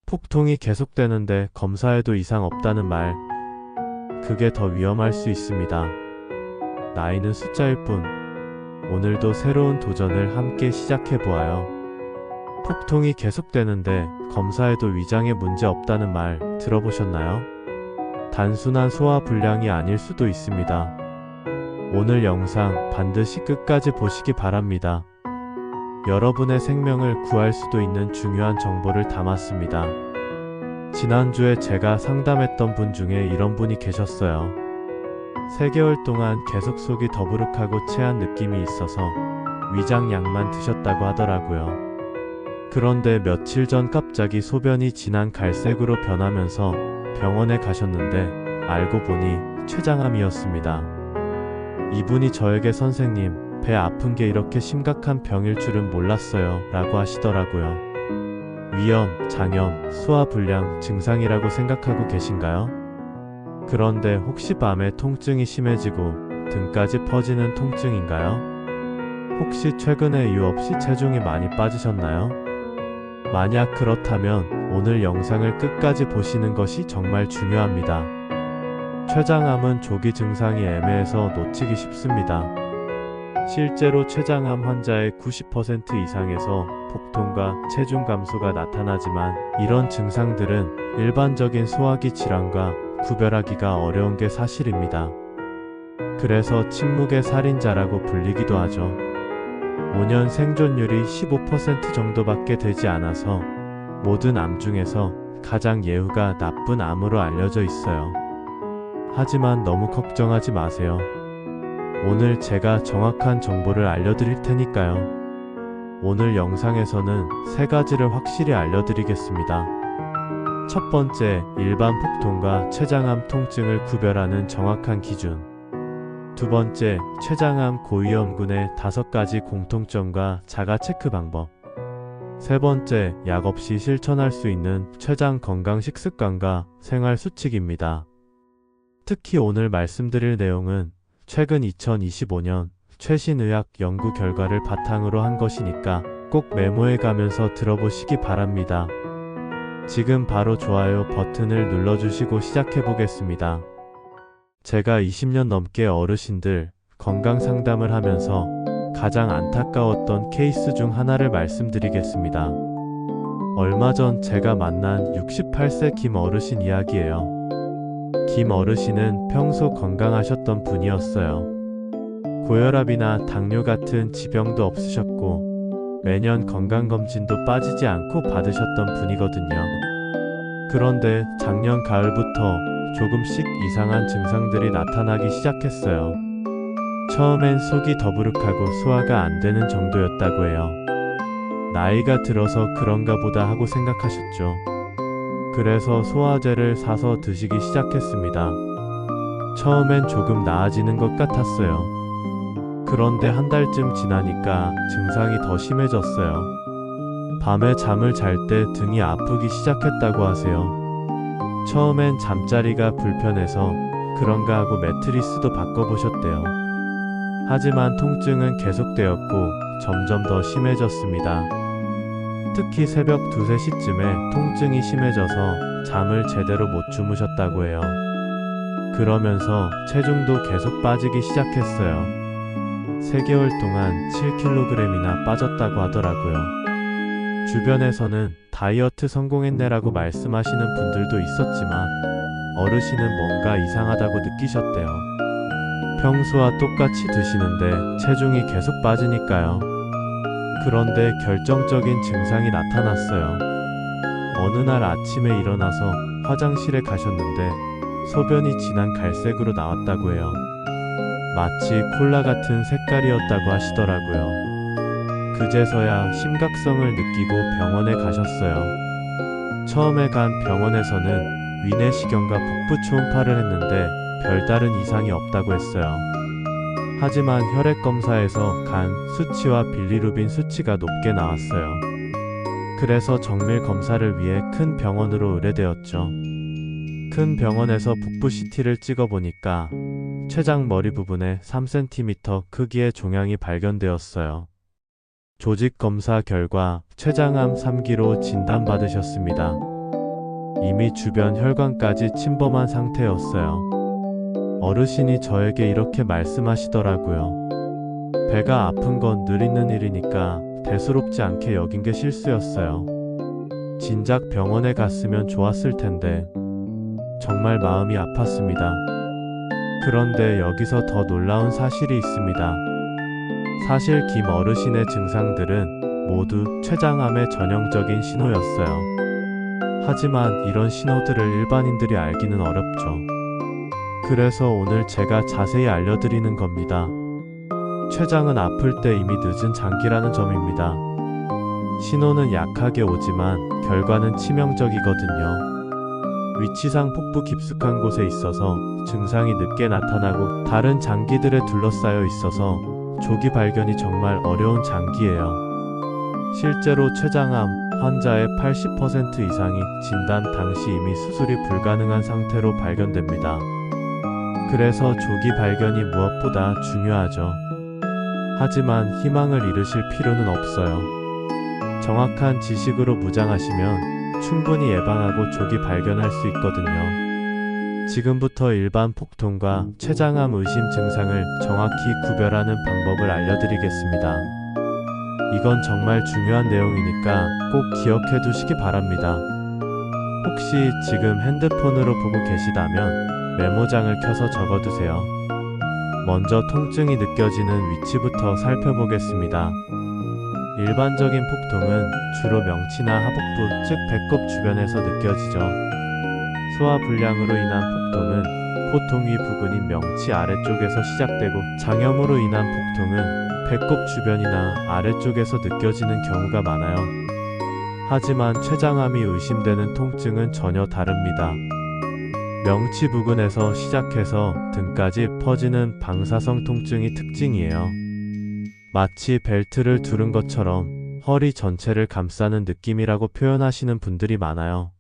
폭통이 계속되는데 검사해도 이상 없다는 말, 그게 더 위험할 수 있습니다. 나이는 숫자일 뿐. 오늘도 새로운 도전을 함께 시작해보아요. 폭통이 계속되는데 검사해도 위장에 문제 없다는 말 들어보셨나요? 단순한 소화불량이 아닐 수도 있습니다. 오늘 영상 반드시 끝까지 보시기 바랍니다. 여러분의 생명을 구할 수도 있는 중요한 정보를 담았습니다. 지난주에 제가 상담했던 분 중에 이런 분이 계셨어요. 3개월 동안 계속 속이 더부룩하고 체한 느낌이 있어서 위장약만 드셨다고 하더라고요. 그런데 며칠 전 갑자기 소변이 진한 갈색으로 변하면서 병원에 가셨는데 알고 보니 췌장암이었습니다. 이분이 저에게 선생님, 배 아픈 게 이렇게 심각한 병일 줄은 몰랐어요 라고 하시더라고요. 위염, 장염, 소화불량 증상이라고 생각하고 계신가요? 그런데 혹시 밤에 통증이 심해지고 등까지 퍼지는 통증인가요? 혹시 최근에 이유 없이 체중이 많이 빠지셨나요? 만약 그렇다면 오늘 영상을 끝까지 보시는 것이 정말 중요합니다. 췌장암은 조기 증상이 애매해서 놓치기 쉽습니다. 실제로 췌장암 환자의 90% 이상에서 복통과 체중 감소가 나타나지만 이런 증상들은 일반적인 소화기 질환과 구별하기가 어려운 게 사실입니다. 그래서 침묵의 살인자라고 불리기도 하죠. 5년 생존율이 15% 정도밖에 되지 않아서 모든 암 중에서 가장 예후가 나쁜 암으로 알려져 있어요. 하지만 너무 걱정하지 마세요. 오늘 제가 정확한 정보를 알려드릴 테니까요. 오늘 영상에서는 3가지를 확실히 알려드리겠습니다. 첫 번째, 일반 폭통과 췌장암 통증을 구별하는 정확한 기준. 두 번째, 췌장암 고위험군의 5가지 공통점과 자가 체크 방법. 세 번째, 약 없이 실천할 수 있는 췌장 건강 식습관과 생활 수칙입니다. 특히 오늘 말씀드릴 내용은 최근 2025년 최신 의학 연구 결과를 바탕으로 한 것이니까 꼭 메모해 가면서 들어보시기 바랍니다. 지금 바로 좋아요 버튼을 눌러주시고 시작해 보겠습니다. 제가 20년 넘게 어르신들 건강 상담을 하면서 가장 안타까웠던 케이스 중 하나를 말씀드리겠습니다. 얼마 전 제가 만난 68세 김 어르신 이야기예요. 김 어르신은 평소 건강하셨던 분이었어요. 고혈압이나 당뇨 같은 지병도 없으셨고 매년 건강검진도 빠지지 않고 받으셨던 분이거든요. 그런데 작년 가을부터 조금씩 이상한 증상들이 나타나기 시작했어요. 처음엔 속이 더부룩하고 소화가 안 되는 정도였다고 해요. 나이가 들어서 그런가 보다 하고 생각하셨죠. 그래서 소화제를 사서 드시기 시작했습니다. 처음엔 조금 나아지는 것 같았어요. 그런데 한 달쯤 지나니까 증상이 더 심해졌어요. 밤에 잠을 잘 때 등이 아프기 시작했다고 하세요. 처음엔 잠자리가 불편해서 그런가 하고 매트리스도 바꿔보셨대요. 하지만 통증은 계속되었고 점점 더 심해졌습니다. 특히 새벽 2, 3시쯤에 통증이 심해져서 잠을 제대로 못 주무셨다고 해요. 그러면서 체중도 계속 빠지기 시작했어요. 3개월 동안 7kg이나 빠졌다고 하더라고요. 주변에서는 다이어트 성공했네라고 말씀하시는 분들도 있었지만 어르신은 뭔가 이상하다고 느끼셨대요. 평소와 똑같이 드시는데 체중이 계속 빠지니까요. 그런데 결정적인 증상이 나타났어요. 어느 날 아침에 일어나서 화장실에 가셨는데 소변이 진한 갈색으로 나왔다고 해요. 마치 콜라 같은 색깔이었다고 하시더라고요. 그제서야 심각성을 느끼고 병원에 가셨어요. 처음에 간 병원에서는 위내시경과 복부 초음파를 했는데 별다른 이상이 없다고 했어요. 하지만 혈액검사에서 간 수치와 빌리루빈 수치가 높게 나왔어요. 그래서 정밀 검사를 위해 큰 병원으로 의뢰되었죠. 큰 병원에서 복부 CT를 찍어보니까 췌장 머리 부분에 3cm 크기의 종양이 발견되었어요. 조직 검사 결과 췌장암 3기로 진단받으셨습니다. 이미 주변 혈관까지 침범한 상태였어요. 어르신이 저에게 이렇게 말씀하시더라고요. 배가 아픈 건 늘 있는 일이니까 대수롭지 않게 여긴 게 실수였어요. 진작 병원에 갔으면 좋았을 텐데 정말 마음이 아팠습니다. 그런데 여기서 더 놀라운 사실이 있습니다. 사실 김 어르신의 증상들은 모두 췌장암의 전형적인 신호였어요. 하지만 이런 신호들을 일반인들이 알기는 어렵죠. 그래서 오늘 제가 자세히 알려드리는 겁니다. 췌장은 아플 때 이미 늦은 장기라는 점입니다. 신호는 약하게 오지만 결과는 치명적이거든요. 위치상 폭부 깊숙한 곳에 있어서 증상이 늦게 나타나고 다른 장기들에 둘러싸여 있어서 조기 발견이 정말 어려운 장기예요. 실제로 췌장암 환자의 80% 이상이 진단 당시 이미 수술이 불가능한 상태로 발견됩니다. 그래서 조기 발견이 무엇보다 중요하죠. 하지만 희망을 잃으실 필요는 없어요. 정확한 지식으로 무장하시면 충분히 예방하고 조기 발견할 수 있거든요. 지금부터 일반 폭통과 췌장암 의심 증상을 정확히 구별하는 방법을 알려드리겠습니다. 이건 정말 중요한 내용이니까 꼭 기억해 두시기 바랍니다. 혹시 지금 핸드폰으로 보고 계시다면 메모장을 켜서 적어두세요. 먼저 통증이 느껴지는 위치부터 살펴보겠습니다. 일반적인 폭통은 주로 명치나 하복부, 즉 배꼽 주변에서 느껴지죠. 소화불량으로 인한 폭통은 보통 위 부근인 명치 아래쪽에서 시작되고 장염으로 인한 폭통은 배꼽 주변이나 아래쪽에서 느껴지는 경우가 많아요. 하지만 췌장암이 의심되는 통증은 전혀 다릅니다. 명치 부근에서 시작해서 등까지 퍼지는 방사성 통증이 특징이에요. 마치 벨트를 두른 것처럼 허리 전체를 감싸는 느낌이라고 표현하시는 분들이 많아요.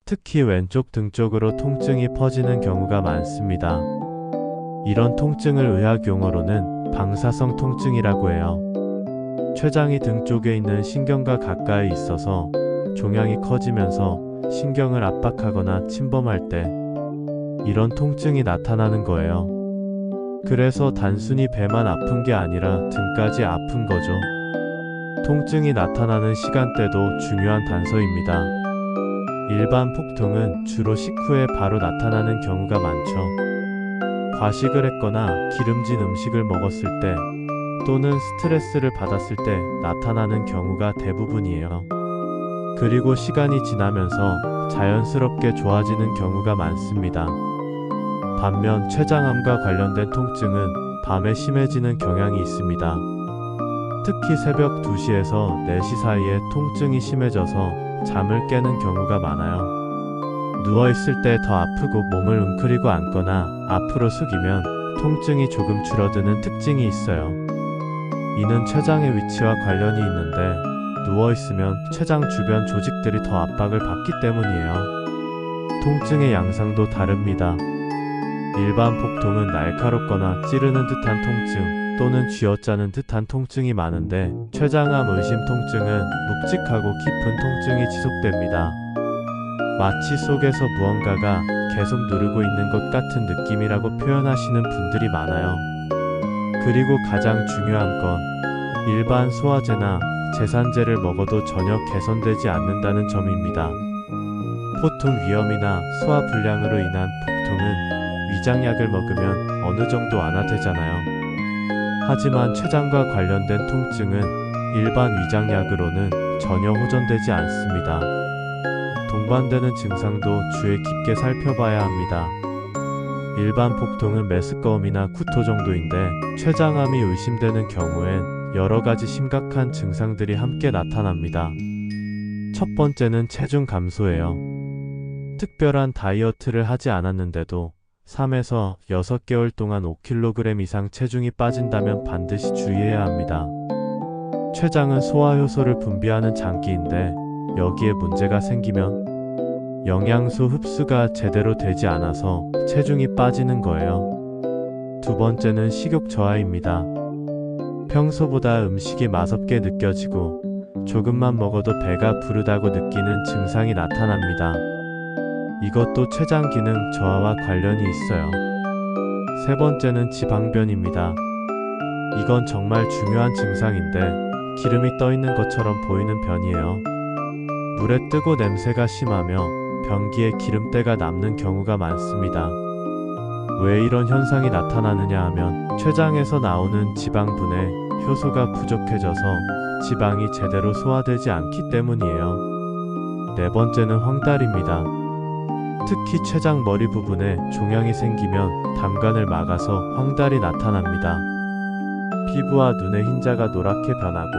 특히 왼쪽 등 쪽으로 통증이 퍼지는 경우가 많습니다. 이런 통증을 의학 용어로는 방사성 통증이라고 해요. 췌장이 등 쪽에 있는 신경과 가까이 있어서 종양이 커지면서 신경을 압박하거나 침범할 때 이런 통증이 나타나는 거예요. 그래서 단순히 배만 아픈 게 아니라 등까지 아픈 거죠. 통증이 나타나는 시간대도 중요한 단서입니다. 일반 폭통은 주로 식후에 바로 나타나는 경우가 많죠. 과식을 했거나 기름진 음식을 먹었을 때 또는 스트레스를 받았을 때 나타나는 경우가 대부분이에요. 그리고 시간이 지나면서 자연스럽게 좋아지는 경우가 많습니다. 반면 췌장암과 관련된 통증은 밤에 심해지는 경향이 있습니다. 특히 새벽 2시에서 4시 사이에 통증이 심해져서 잠을 깨는 경우가 많아요. 누워있을 때 더 아프고 몸을 웅크리고 앉거나 앞으로 숙이면 통증이 조금 줄어드는 특징이 있어요. 이는 췌장의 위치와 관련이 있는데 누워있으면 췌장 주변 조직들이 더 압박을 받기 때문이에요. 통증의 양상도 다릅니다. 일반 폭통은 날카롭거나 찌르는 듯한 통증 또는 쥐어짜는 듯한 통증이 많은데 췌장암 의심 통증은 묵직하고 깊은 통증이 지속됩니다. 마치 속에서 무언가가 계속 누르고 있는 것 같은 느낌이라고 표현하시는 분들이 많아요. 그리고 가장 중요한 건 일반 소화제나 제산제를 먹어도 전혀 개선되지 않는다는 점입니다. 보통 위염이나 소화불량으로 인한 폭통은 위장약을 먹으면 어느 정도 완화되잖아요. 하지만 췌장과 관련된 통증은 일반 위장약으로는 전혀 호전되지 않습니다. 동반되는 증상도 주의 깊게 살펴봐야 합니다. 일반 폭통은 메스꺼움이나 구토 정도인데 췌장암이 의심되는 경우엔 여러 가지 심각한 증상들이 함께 나타납니다. 첫 번째는 체중 감소예요. 특별한 다이어트를 하지 않았는데도 3에서 6개월 동안 5kg 이상 체중이 빠진다면 반드시 주의해야 합니다. 췌장은 소화효소를 분비하는 장기인데 여기에 문제가 생기면 영양소 흡수가 제대로 되지 않아서 체중이 빠지는 거예요. 두 번째는 식욕 저하입니다. 평소보다 음식이 맛없게 느껴지고 조금만 먹어도 배가 부르다고 느끼는 증상이 나타납니다. 이것도 췌장 기능 저하와 관련이 있어요. 세 번째는 지방변입니다. 이건 정말 중요한 증상인데 기름이 떠 있는 것처럼 보이는 변이에요. 물에 뜨고 냄새가 심하며 변기에 기름때가 남는 경우가 많습니다. 왜 이런 현상이 나타나느냐 하면 췌장에서 나오는 지방분해 효소가 부족해져서 지방이 제대로 소화되지 않기 때문이에요. 네 번째는 황달입니다. 특히 췌장 머리 부분에 종양이 생기면 담관을 막아서 황달이 나타납니다. 피부와 눈의 흰자가 노랗게 변하고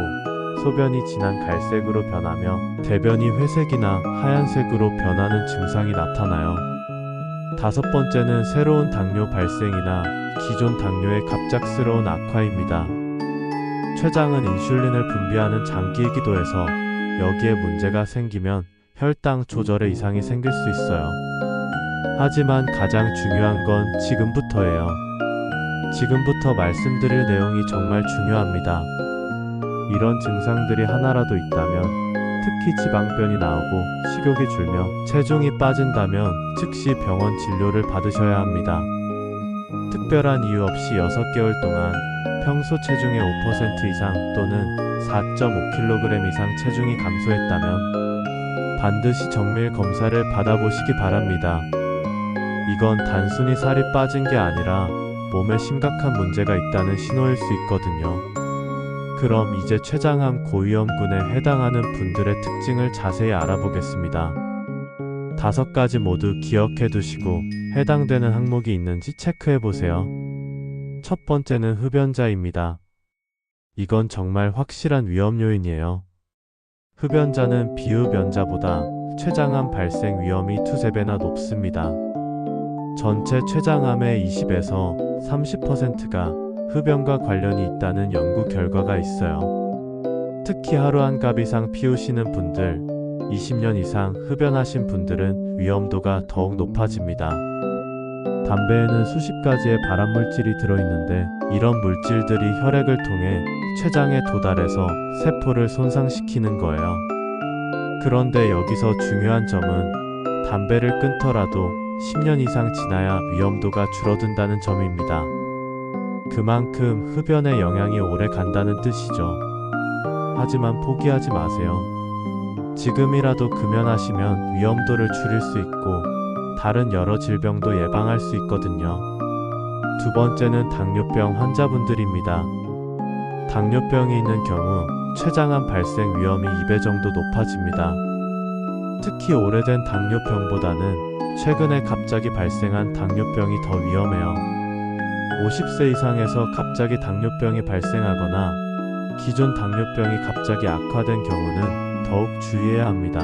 소변이 진한 갈색으로 변하며 대변이 회색이나 하얀색으로 변하는 증상이 나타나요. 다섯 번째는 새로운 당뇨 발생이나 기존 당뇨의 갑작스러운 악화입니다. 췌장은 인슐린을 분비하는 장기이기도 해서 여기에 문제가 생기면 혈당 조절에 이상이 생길 수 있어요. 하지만 가장 중요한 건 지금부터예요. 지금부터 말씀드릴 내용이 정말 중요합니다. 이런 증상들이 하나라도 있다면, 특히 지방변이 나오고 식욕이 줄며 체중이 빠진다면 즉시 병원 진료를 받으셔야 합니다. 특별한 이유 없이 6개월 동안 평소 체중의 5% 이상 또는 4.5kg 이상 체중이 감소했다면 반드시 정밀 검사를 받아보시기 바랍니다. 이건 단순히 살이 빠진 게 아니라 몸에 심각한 문제가 있다는 신호일 수 있거든요. 그럼 이제 췌장암 고위험군에 해당하는 분들의 특징을 자세히 알아보겠습니다. 5가지 모두 기억해 두시고 해당되는 항목이 있는지 체크해 보세요. 첫 번째는 흡연자입니다. 이건 정말 확실한 위험 요인이에요. 흡연자는 비흡연자보다 췌장암 발생 위험이 2~3배나 높습니다. 전체 췌장암의 20에서 30%가 흡연과 관련이 있다는 연구 결과가 있어요. 특히 하루 한 갑 이상 피우시는 분들, 20년 이상 흡연하신 분들은 위험도가 더욱 높아집니다. 담배에는 수십 가지의 발암물질이 들어있는데 이런 물질들이 혈액을 통해 췌장에 도달해서 세포를 손상시키는 거예요. 그런데 여기서 중요한 점은 담배를 끊더라도 10년 이상 지나야 위험도가 줄어든다는 점입니다. 그만큼 흡연의 영향이 오래 간다는 뜻이죠. 하지만 포기하지 마세요. 지금이라도 금연하시면 위험도를 줄일 수 있고 다른 여러 질병도 예방할 수 있거든요. 두 번째는 당뇨병 환자분들입니다. 당뇨병이 있는 경우 췌장암 발생 위험이 2배 정도 높아집니다. 특히 오래된 당뇨병보다는 최근에 갑자기 발생한 당뇨병이 더 위험해요. 50세 이상에서 갑자기 당뇨병이 발생하거나 기존 당뇨병이 갑자기 악화된 경우는 더욱 주의해야 합니다.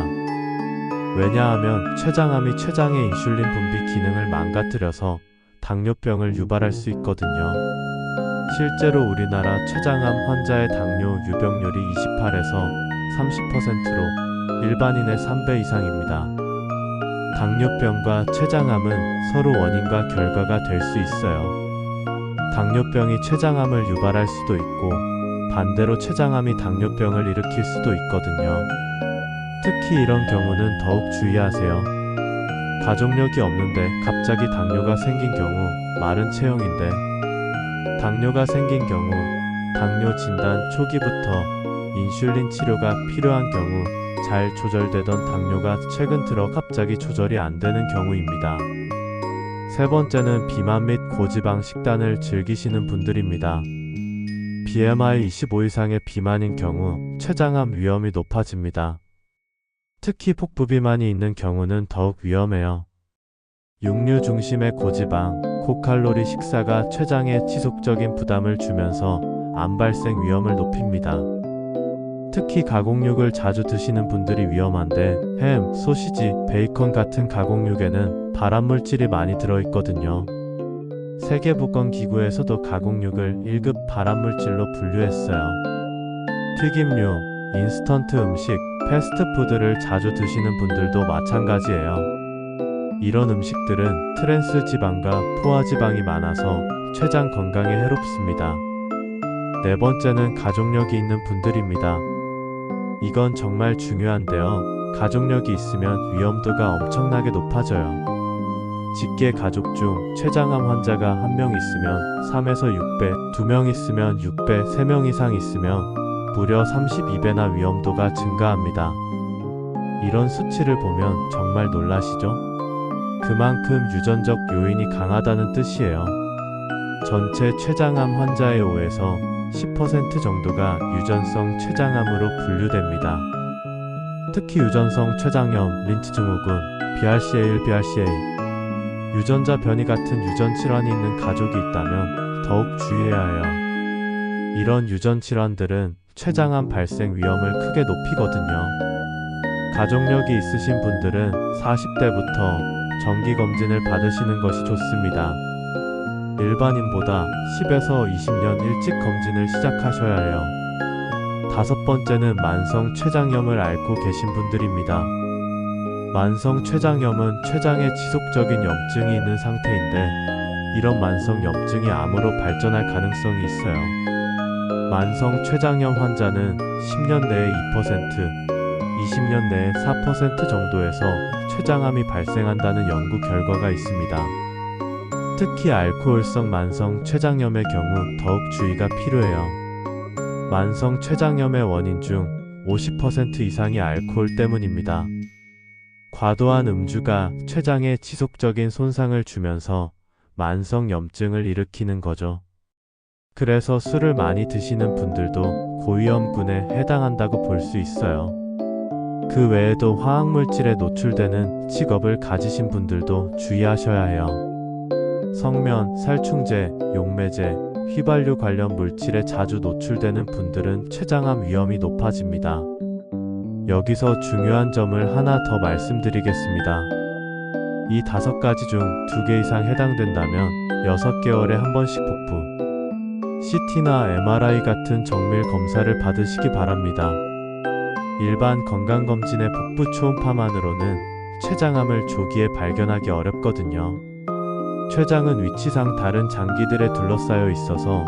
왜냐하면 췌장암이 췌장의 인슐린 분비 기능을 망가뜨려서 당뇨병을 유발할 수 있거든요. 실제로 우리나라 췌장암 환자의 당뇨 유병률이 28에서 30%로 일반인의 3배 이상입니다. 당뇨병과 췌장암은 서로 원인과 결과가 될 수 있어요. 당뇨병이 췌장암을 유발할 수도 있고 반대로 췌장암이 당뇨병을 일으킬 수도 있거든요. 특히 이런 경우는 더욱 주의하세요. 가족력이 없는데 갑자기 당뇨가 생긴 경우 마른 체형인데 당뇨가 생긴 경우 당뇨 진단 초기부터 인슐린 치료가 필요한 경우 잘 조절되던 당뇨가 최근 들어 갑자기 조절이 안 되는 경우입니다. 세 번째는 비만 및 고지방 식단을 즐기시는 분들입니다. BMI 25 이상의 비만인 경우 췌장암 위험이 높아집니다. 특히 폭부비만이 있는 경우는 더욱 위험해요. 육류 중심의 고지방, 고칼로리 식사가 췌장에 지속적인 부담을 주면서 암 발생 위험을 높입니다. 특히 가공육을 자주 드시는 분들이 위험한데 햄, 소시지, 베이컨 같은 가공육에는 발암물질이 많이 들어있거든요. 세계보건기구에서도 가공육을 1급 발암물질로 분류했어요. 튀김류, 인스턴트 음식, 패스트푸드를 자주 드시는 분들도 마찬가지예요. 이런 음식들은 트랜스지방과 포화지방이 많아서 췌장 건강에 해롭습니다. 네 번째는 가족력이 있는 분들입니다. 이건 정말 중요한데요. 가족력이 있으면 위험도가 엄청나게 높아져요. 직계 가족 중 췌장암 환자가 1명 있으면 3에서 6배, 2명 있으면 6배, 3명 이상 있으면 무려 32배나 위험도가 증가합니다. 이런 수치를 보면 정말 놀라시죠? 그만큼 유전적 요인이 강하다는 뜻이에요. 전체 췌장암 환자의 5에서 10% 정도가 유전성 췌장암으로 분류됩니다. 특히 유전성 췌장염, 린츠 증후군, BRCA1, BRCA, 유전자 변이 같은 유전 질환이 있는 가족이 있다면 더욱 주의해야 해요. 이런 유전 질환들은 췌장암 발생 위험을 크게 높이거든요. 가족력이 있으신 분들은 40대부터 정기검진을 받으시는 것이 좋습니다. 일반인보다 10에서 20년 일찍 검진을 시작하셔야 해요. 5번째는 만성 췌장염을 앓고 계신 분들입니다. 만성 췌장염은 췌장에 지속적인 염증이 있는 상태인데 이런 만성 염증이 암으로 발전할 가능성이 있어요. 만성 췌장염 환자는 10년 내에 2%, 20년 내에 4% 정도에서 췌장암이 발생한다는 연구 결과가 있습니다. 특히 알코올성 만성 췌장염의 경우 더욱 주의가 필요해요. 만성 췌장염의 원인 중 50% 이상이 알코올 때문입니다. 과도한 음주가 췌장에 지속적인 손상을 주면서 만성 염증을 일으키는 거죠. 그래서 술을 많이 드시는 분들도 고위험군에 해당한다고 볼 수 있어요. 그 외에도 화학물질에 노출되는 직업을 가지신 분들도 주의하셔야 해요. 성면, 살충제, 용매제, 휘발유 관련 물질에 자주 노출되는 분들은 췌장암 위험이 높아집니다. 여기서 중요한 점을 하나 더 말씀드리겠습니다. 이 5가지 중 2개 이상 해당된다면 6개월에 한 번씩 복부, CT나 MRI 같은 정밀 검사를 받으시기 바랍니다. 일반 건강검진의 복부 초음파만으로는 췌장암을 조기에 발견하기 어렵거든요. 췌장은 위치상 다른 장기들에 둘러싸여 있어서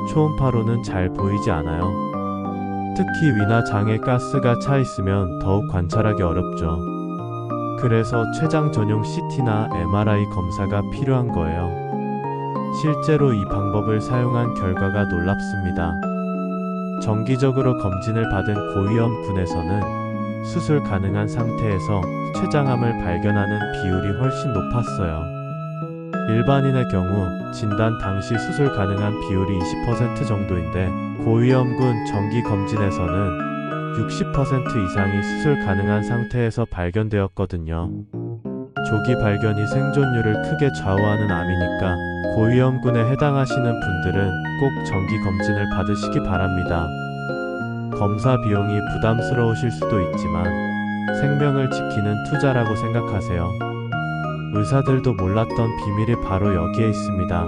초음파로는 잘 보이지 않아요. 특히 위나 장에 가스가 차 있으면 더욱 관찰하기 어렵죠. 그래서 췌장 전용 CT나 MRI 검사가 필요한 거예요. 실제로 이 방법을 사용한 결과가 놀랍습니다. 정기적으로 검진을 받은 고위험군에서는 수술 가능한 상태에서 췌장암을 발견하는 비율이 훨씬 높았어요. 일반인의 경우 진단 당시 수술 가능한 비율이 20% 정도인데 고위험군 정기검진에서는 60% 이상이 수술 가능한 상태에서 발견되었거든요. 조기 발견이 생존율을 크게 좌우하는 암이니까 고위험군에 해당하시는 분들은 꼭 정기검진을 받으시기 바랍니다. 검사 비용이 부담스러우실 수도 있지만 생명을 지키는 투자라고 생각하세요. 의사들도 몰랐던 비밀이 바로 여기에 있습니다.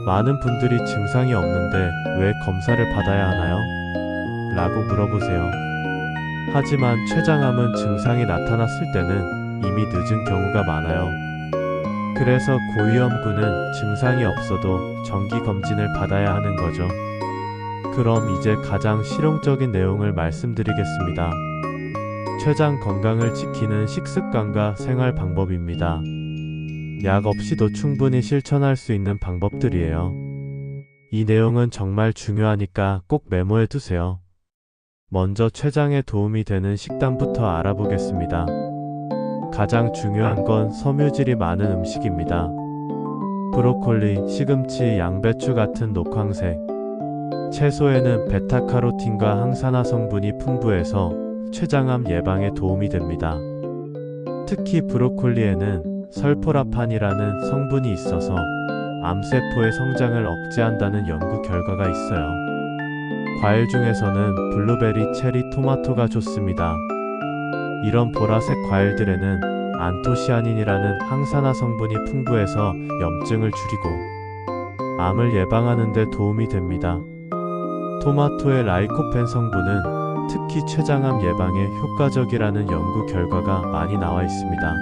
많은 분들이 증상이 없는데 왜 검사를 받아야 하나요? 라고 물어보세요. 하지만 췌장암은 증상이 나타났을 때는 이미 늦은 경우가 많아요. 그래서 고위험군은 증상이 없어도 정기검진을 받아야 하는 거죠. 그럼 이제 가장 실용적인 내용을 말씀드리겠습니다. 췌장 건강을 지키는 식습관과 생활 방법입니다. 약 없이도 충분히 실천할 수 있는 방법들이에요. 이 내용은 정말 중요하니까 꼭 메모해 두세요. 먼저 췌장에 도움이 되는 식단부터 알아보겠습니다. 가장 중요한 건 섬유질이 많은 음식입니다. 브로콜리, 시금치, 양배추 같은 녹황색 채소에는 베타카로틴과 항산화 성분이 풍부해서 췌장암 예방에 도움이 됩니다. 특히 브로콜리에는 설포라판이라는 성분이 있어서 암세포의 성장을 억제한다는 연구 결과가 있어요. 과일 중에서는 블루베리, 체리, 토마토가 좋습니다. 이런 보라색 과일들에는 안토시아닌이라는 항산화 성분이 풍부해서 염증을 줄이고 암을 예방하는 데 도움이 됩니다. 토마토의 라이코펜 성분은 특히 췌장암 예방에 효과적이라는 연구 결과가 많이 나와 있습니다.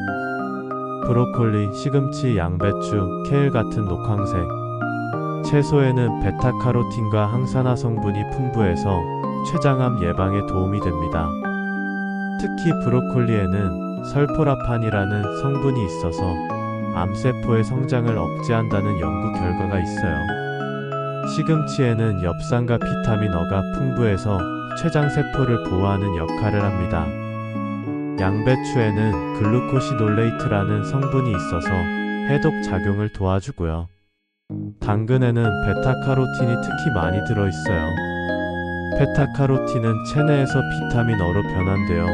브로콜리, 시금치, 양배추, 케일 같은 녹황색 채소에는 베타카로틴과 항산화 성분이 풍부해서 췌장암 예방에 도움이 됩니다. 특히 브로콜리에는 설포라판이라는 성분이 있어서 암세포의 성장을 억제한다는 연구 결과가 있어요. 시금치에는 엽산과 비타민 어가 풍부해서 췌장세포를 보호하는 역할을 합니다. 양배추에는 글루코시놀레이트라는 성분이 있어서 해독 작용을 도와주고요. 당근에는 베타카로틴이 특히 많이 들어있어요. 베타카로틴은 체내에서 비타민 어로 변환되어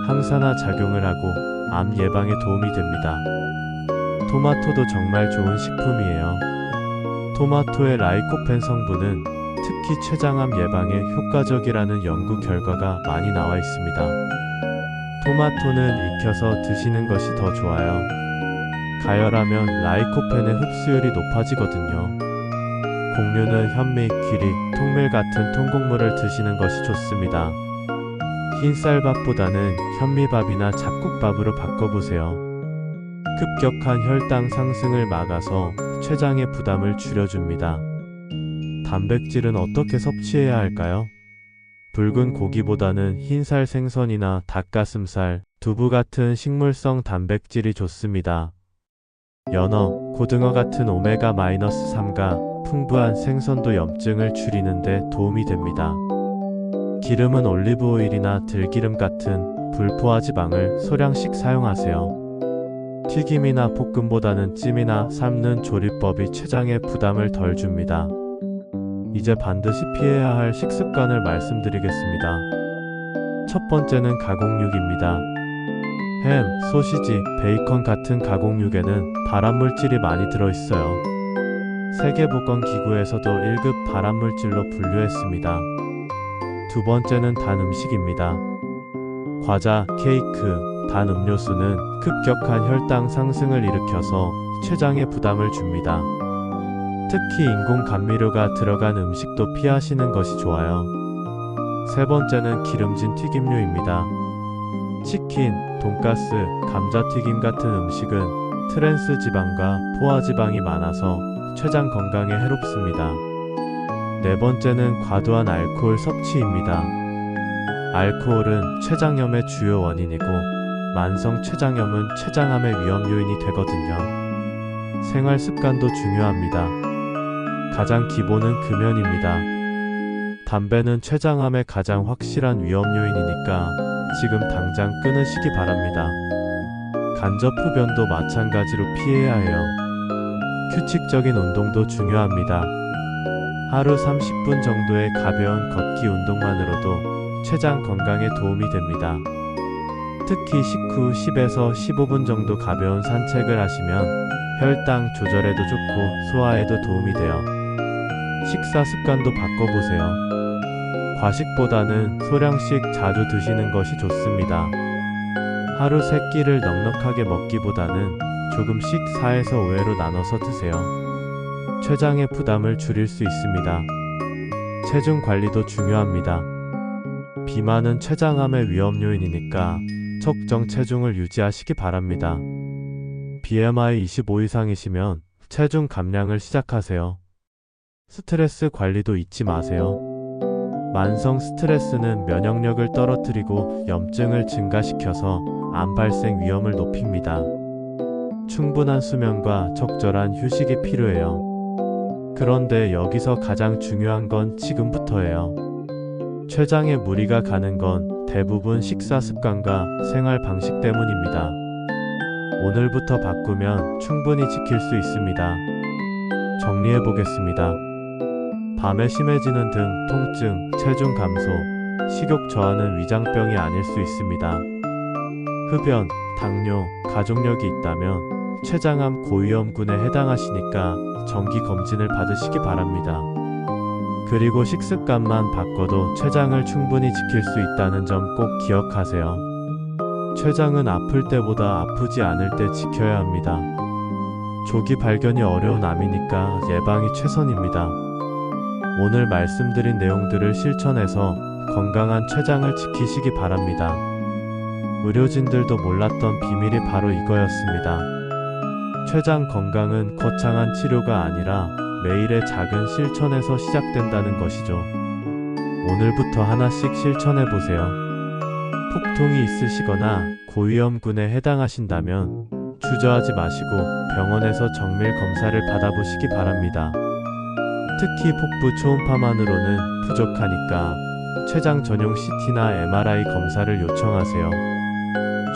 항산화 작용을 하고 암 예방에 도움이 됩니다. 토마토도 정말 좋은 식품이에요. 토마토의 라이코펜 성분은 특히 췌장암 예방에 효과적이라는 연구 결과가 많이 나와 있습니다. 토마토는 익혀서 드시는 것이 더 좋아요. 가열하면 라이코펜의 흡수율이 높아지거든요. 곡류는 현미, 귀리, 통밀 같은 통곡물을 드시는 것이 좋습니다. 흰쌀밥보다는 현미밥이나 잡곡밥으로 바꿔보세요. 급격한 혈당 상승을 막아서 췌장의 부담을 줄여줍니다. 단백질은 어떻게 섭취해야 할까요? 붉은 고기보다는 흰살 생선이나 닭가슴살, 두부 같은 식물성 단백질이 좋습니다. 연어, 고등어 같은 오메가-3가 풍부한 생선도 염증을 줄이는 데 도움이 됩니다. 기름은 올리브 오일이나 들기름 같은 불포화 지방을 소량씩 사용하세요. 튀김이나 볶음보다는 찜이나 삶는 조리법이 췌장에 부담을 덜 줍니다. 이제 반드시 피해야 할 식습관을 말씀드리겠습니다. 첫 번째는 가공육입니다. 햄, 소시지, 베이컨 같은 가공육에는 발암물질이 많이 들어있어요. 세계보건기구에서도 1급 발암물질로 분류했습니다. 두 번째는 단 음식입니다. 과자, 케이크, 단 음료수는 급격한 혈당 상승을 일으켜서 췌장에 부담을 줍니다. 특히 인공 감미료가 들어간 음식도 피하시는 것이 좋아요. 세 번째는 기름진 튀김류입니다. 치킨, 돈가스, 감자튀김 같은 음식은 트랜스 지방과 포화 지방이 많아서 췌장 건강에 해롭습니다. 네 번째는 과도한 알코올 섭취입니다. 알코올은 췌장염의 주요 원인이고 만성 췌장염은 췌장암의 위험 요인이 되거든요. 생활 습관도 중요합니다. 가장 기본은 금연입니다. 담배는 췌장암의 가장 확실한 위험 요인이니까 지금 당장 끊으시기 바랍니다. 간접 흡연도 마찬가지로 피해야 해요. 규칙적인 운동도 중요합니다. 하루 30분 정도의 가벼운 걷기 운동만으로도 췌장 건강에 도움이 됩니다. 특히 식후 10에서 15분 정도 가벼운 산책을 하시면 혈당 조절에도 좋고 소화에도 도움이 돼요. 식사 습관도 바꿔보세요. 과식보다는 소량씩 자주 드시는 것이 좋습니다. 하루 3끼를 넉넉하게 먹기보다는 조금씩 4에서 5회로 나눠서 드세요. 췌장의 부담을 줄일 수 있습니다. 체중 관리도 중요합니다. 비만은 췌장암의 위험 요인이니까 적정 체중을 유지하시기 바랍니다. BMI 25 이상이시면 체중 감량을 시작하세요. 스트레스 관리도 잊지 마세요. 만성 스트레스는 면역력을 떨어뜨리고 염증을 증가시켜서 암 발생 위험을 높입니다. 충분한 수면과 적절한 휴식이 필요해요. 그런데 여기서 가장 중요한 건 지금부터예요. 췌장에 무리가 가는 건 대부분 식사 습관과 생활 방식 때문입니다. 오늘부터 바꾸면 충분히 지킬 수 있습니다. 정리해 보겠습니다. 밤에 심해지는 등 통증, 체중 감소, 식욕 저하는 위장병이 아닐 수 있습니다. 흡연, 당뇨, 가족력이 있다면 췌장암 고위험군에 해당하시니까 정기 검진을 받으시기 바랍니다. 그리고 식습관만 바꿔도 췌장을 충분히 지킬 수 있다는 점 꼭 기억하세요. 췌장은 아플 때보다 아프지 않을 때 지켜야 합니다. 조기 발견이 어려운 암이니까 예방이 최선입니다. 오늘 말씀드린 내용들을 실천해서 건강한 췌장을 지키시기 바랍니다. 의료진들도 몰랐던 비밀이 바로 이거였습니다. 췌장 건강은 거창한 치료가 아니라 매일의 작은 실천에서 시작된다는 것이죠. 오늘부터 하나씩 실천해보세요. 폭통이 있으시거나 고위험군에 해당하신다면 주저하지 마시고 병원에서 정밀 검사를 받아보시기 바랍니다. 특히 복부 초음파만으로는 부족하니까 췌장 전용 CT나 MRI 검사를 요청하세요.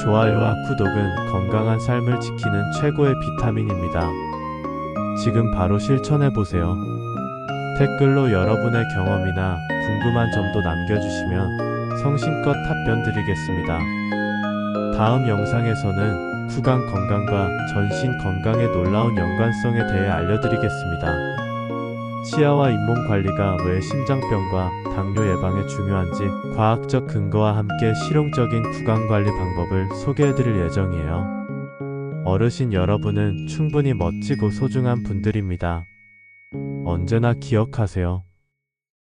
좋아요와 구독은 건강한 삶을 지키는 최고의 비타민입니다. 지금 바로 실천해보세요. 댓글로 여러분의 경험이나 궁금한 점도 남겨주시면 성심껏 답변 드리겠습니다. 다음 영상에서는 구강 건강과 전신 건강의 놀라운 연관성에 대해 알려드리겠습니다. 치아와 잇몸 관리가 왜 심장병과 당뇨 예방에 중요한지 과학적 근거와 함께 실용적인 구강 관리 방법을 소개해드릴 예정이에요. 어르신 여러분은 충분히 멋지고 소중한 분들입니다. 언제나 기억하세요.